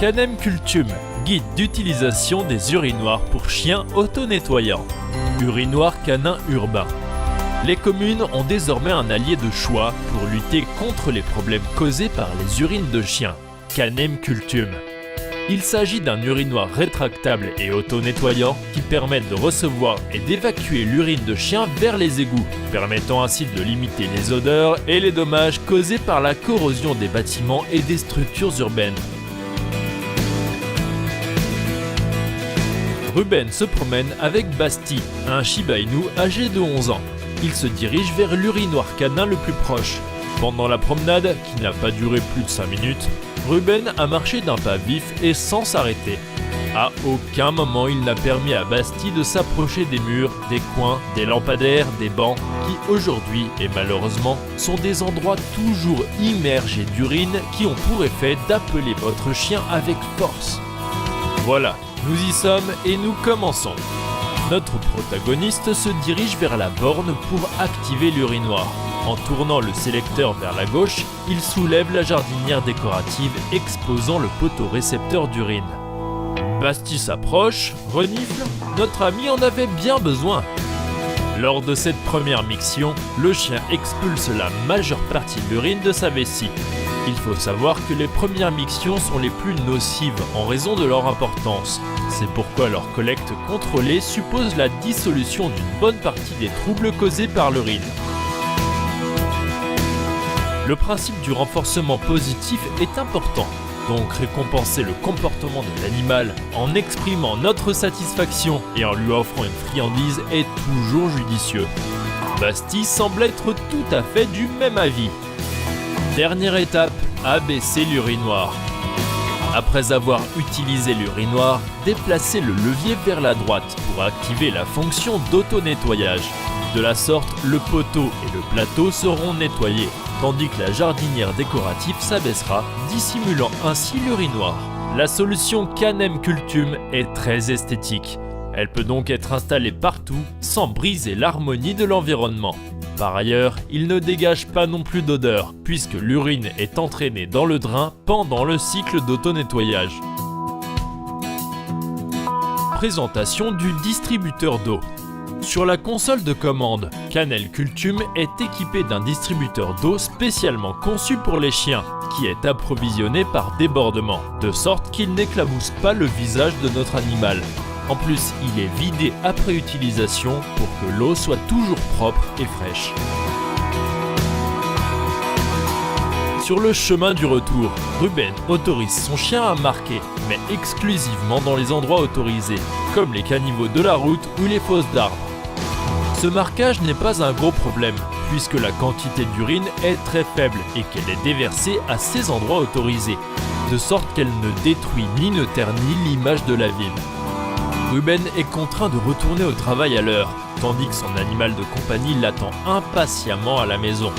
Canem Cultum, guide d'utilisation des urinoirs pour chiens auto-nettoyants. Urinoir canin urbain. Les communes ont désormais un allié de choix pour lutter contre les problèmes causés par les urines de chiens. Canem Cultum. Il s'agit d'un urinoir rétractable et auto-nettoyant qui permet de recevoir et d'évacuer l'urine de chien vers les égouts, permettant ainsi de limiter les odeurs et les dommages causés par la corrosion des bâtiments et des structures urbaines. Ruben se promène avec Basti, un Shiba Inu âgé de 11 ans. Il se dirige vers l'urinoir canin le plus proche. Pendant la promenade, qui n'a pas duré plus de 5 minutes, Ruben a marché d'un pas vif et sans s'arrêter. À aucun moment il n'a permis à Basti de s'approcher des murs, des coins, des lampadaires, des bancs, qui aujourd'hui, et malheureusement, sont des endroits toujours immergés d'urine qui ont pour effet d'appeler votre chien avec force. Voilà, nous y sommes et nous commençons. Notre protagoniste se dirige vers la borne pour activer l'urinoir. En tournant le sélecteur vers la gauche, il soulève la jardinière décorative exposant le poteau récepteur d'urine. Basti s'approche, renifle, notre ami en avait bien besoin. Lors de cette première miction, le chien expulse la majeure partie de l'urine de sa vessie. Il faut savoir que les premières mictions sont les plus nocives en raison de leur importance. C'est pourquoi leur collecte contrôlée suppose la dissolution d'une bonne partie des troubles causés par l'urine. Le principe du renforcement positif est important, donc récompenser le comportement de l'animal en exprimant notre satisfaction et en lui offrant une friandise est toujours judicieux. Basti semble être tout à fait du même avis. Dernière étape, abaisser l'urinoir. Après avoir utilisé l'urinoir, déplacez le levier vers la droite pour activer la fonction d'auto-nettoyage. De la sorte, le poteau et le plateau seront nettoyés, tandis que la jardinière décorative s'abaissera, dissimulant ainsi l'urinoir. La solution Canem Cultum est très esthétique. Elle peut donc être installée partout sans briser l'harmonie de l'environnement. Par ailleurs, il ne dégage pas non plus d'odeur, puisque l'urine est entraînée dans le drain pendant le cycle d'auto-nettoyage. Présentation du distributeur d'eau. Sur la console de commande, Canem Cultum est équipé d'un distributeur d'eau spécialement conçu pour les chiens, qui est approvisionné par débordement, de sorte qu'il n'éclabousse pas le visage de notre animal. En plus, il est vidé après utilisation pour que l'eau soit toujours propre et fraîche. Sur le chemin du retour, Ruben autorise son chien à marquer, mais exclusivement dans les endroits autorisés, comme les caniveaux de la route ou les fosses d'arbres. Ce marquage n'est pas un gros problème, puisque la quantité d'urine est très faible et qu'elle est déversée à ces endroits autorisés, de sorte qu'elle ne détruit ni ne ternit l'image de la ville. Ruben est contraint de retourner au travail à l'heure, tandis que son animal de compagnie l'attend impatiemment à la maison.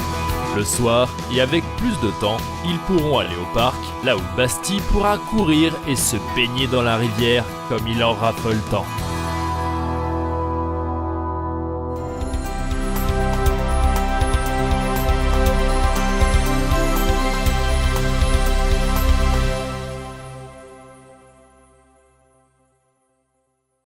Le soir, et avec plus de temps, ils pourront aller au parc, là où Basti pourra courir et se baigner dans la rivière comme il en raffole tant.